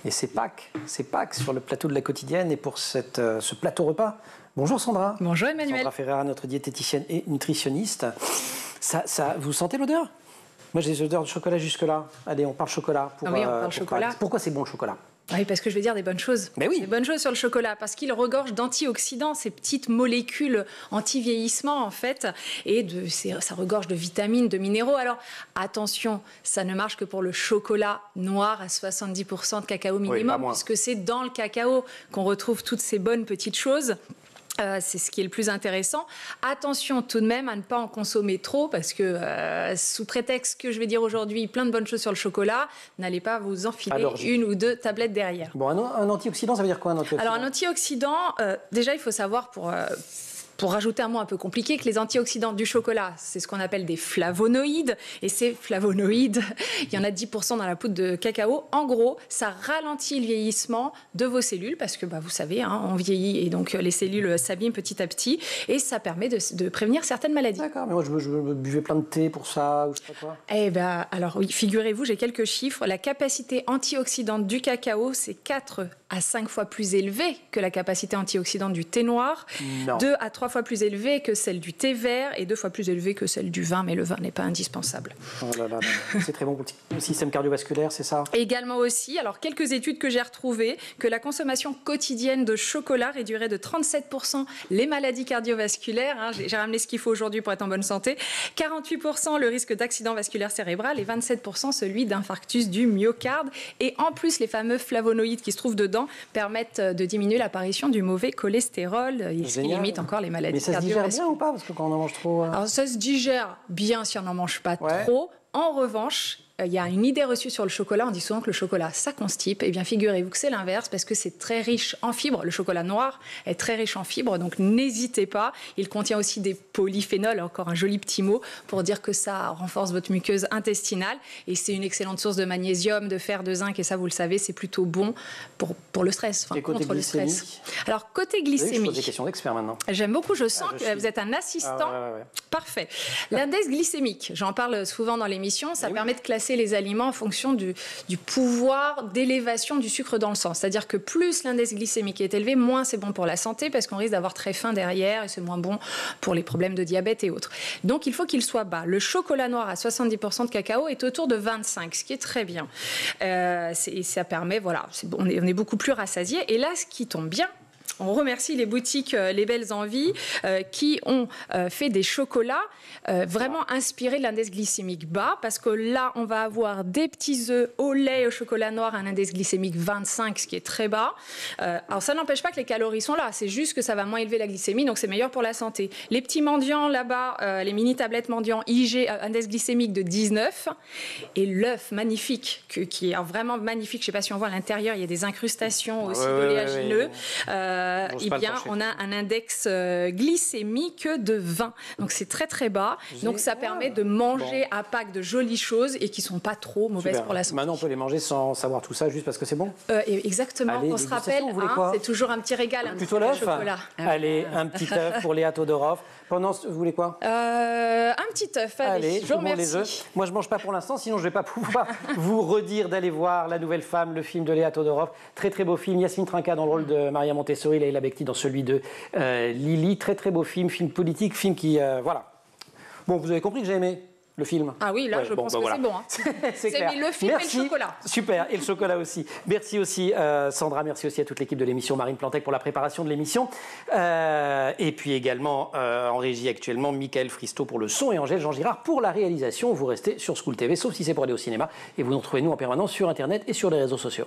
Et c'est Pâques sur le plateau de la quotidienne et pour ce plateau repas. Bonjour Sandra. Bonjour Emmanuel. Sandra Ferreira, notre diététicienne et nutritionniste. Vous sentez l'odeur? Moi j'ai des odeurs de chocolat jusque-là. Allez, on parle chocolat. Oui, on parle chocolat. Pourquoi c'est bon le chocolat? Oui, parce que je vais dire des bonnes choses. Mais oui. Des bonnes choses sur le chocolat, parce qu'il regorge d'antioxydants, ces petites molécules anti-vieillissement en fait, et ça regorge de vitamines, de minéraux. Alors attention, ça ne marche que pour le chocolat noir à 70% de cacao minimum, puisque c'est dans le cacao qu'on retrouve toutes ces bonnes petites choses. C'est ce qui est le plus intéressant. Attention tout de même à ne pas en consommer trop parce que sous prétexte que je vais dire aujourd'hui plein de bonnes choses sur le chocolat, n'allez pas vous enfiler une ou deux tablettes derrière. Bon, un antioxydant, ça veut dire quoi un antioxydant? Alors un antioxydant, déjà il faut savoir pour rajouter un mot un peu compliqué, que les antioxydants du chocolat, c'est ce qu'on appelle des flavonoïdes. Et ces flavonoïdes, il y en a 10% dans la poudre de cacao. En gros, ça ralentit le vieillissement de vos cellules, parce que vous savez, on vieillit et donc les cellules s'abîment petit à petit. Et ça permet de prévenir certaines maladies. D'accord, mais moi je buvais plein de thé pour ça, ou je sais pas quoi. Eh bien, alors oui, figurez-vous, j'ai quelques chiffres. La capacité antioxydante du cacao, c'est 4 à 5 fois plus élevée que la capacité antioxydante du thé noir. Non. 2 à 3 fois plus élevée que celle du thé vert et 2 fois plus élevée que celle du vin, mais le vin n'est pas indispensable. Oh là là, c'est très bon pour le système cardiovasculaire, c'est ça? Également aussi, alors quelques études que j'ai retrouvées, que la consommation quotidienne de chocolat réduirait de 37% les maladies cardiovasculaires. J'ai ramené ce qu'il faut aujourd'hui pour être en bonne santé. 48% le risque d'accident vasculaire cérébral et 27% celui d'infarctus du myocarde. Et en plus, les fameux flavonoïdes qui se trouvent dedans permettent de diminuer l'apparition du mauvais cholestérol, ce qui limite encore les maladies cardiovasculaires. Mais ça se digère bien ou pas? Parce que quand on en mange trop... Alors ça se digère bien si on n'en mange pas trop. En revanche, il y a une idée reçue sur le chocolat. On dit souvent que le chocolat, ça constipe. Eh bien, figurez-vous que c'est l'inverse parce que c'est très riche en fibres. Le chocolat noir est très riche en fibres, donc n'hésitez pas. Il contient aussi des polyphénols, encore un joli petit mot, pour dire que ça renforce votre muqueuse intestinale. Et c'est une excellente source de magnésium, de fer, de zinc. Et ça, vous le savez, c'est plutôt bon pour le stress, contre le stress. Alors, côté glycémique... Je pose des questions d'experts maintenant. J'aime beaucoup, je sens que vous êtes un assistant. Parfait. L'index glycémique, j'en parle souvent dans l'émission, ça permet de classer les aliments en fonction du pouvoir d'élévation du sucre dans le sang. C'est-à-dire que plus l'index glycémique est élevé, moins c'est bon pour la santé parce qu'on risque d'avoir très faim derrière et c'est moins bon pour les problèmes de diabète et autres. Donc il faut qu'il soit bas. Le chocolat noir à 70% de cacao est autour de 25, ce qui est très bien. Ça permet, voilà, on est beaucoup plus rassasié. Et là, ce qui tombe bien, on remercie les boutiques Les Belles Envies qui ont fait des chocolats vraiment inspirés de l'index glycémique bas parce que là, on va avoir des petits œufs au lait au chocolat noir, un index glycémique 25, ce qui est très bas. Alors, ça n'empêche pas que les calories sont là. C'est juste que ça va moins élever la glycémie, donc c'est meilleur pour la santé. Les petits mendiants là-bas, les mini-tablettes mendiants IG, index glycémique de 19. Et l'œuf magnifique, qui est vraiment magnifique. Je ne sais pas si on voit à l'intérieur, il y a des incrustations aussi d'oléagineux. Eh bien, on a un index glycémique de 20. Donc, c'est très, très bas. Donc, ça permet de manger à Pâques de jolies choses et qui ne sont pas trop mauvaises pour la santé. Maintenant, on peut les manger sans savoir tout ça, juste parce que c'est bon? Exactement. Allez, on se rappelle, c'est toujours un petit régal. Plutôt l'œuf? Allez, un petit œuf pour Léa Todorov. Pendant, vous voulez quoi? Un petit œuf. Allez, je vous remercie. Les œufs. Moi, je ne mange pas pour l'instant, sinon je ne vais pas pouvoir vous redire d'aller voir La Nouvelle Femme, le film de Léa Todorov. Très, très beau film. Yasmine Trinca dans le rôle de Maria Montessori, Leïla Bekti dans celui de Lily. Très, très beau film politique, film qui... voilà. Bon, vous avez compris que j'ai aimé le film. Ah oui, là, je pense que c'est bon. C'est clair. Le film et le chocolat. Super, et le chocolat aussi. Merci aussi, Sandra. Merci aussi à toute l'équipe de l'émission, Marine Plantec pour la préparation de l'émission. Et puis également, en régie actuellement, Michael Fristo pour le son et Angèle Jean Girard pour la réalisation. Vous restez sur School TV, sauf si c'est pour aller au cinéma. Et vous nous retrouvez, nous, en permanence sur Internet et sur les réseaux sociaux.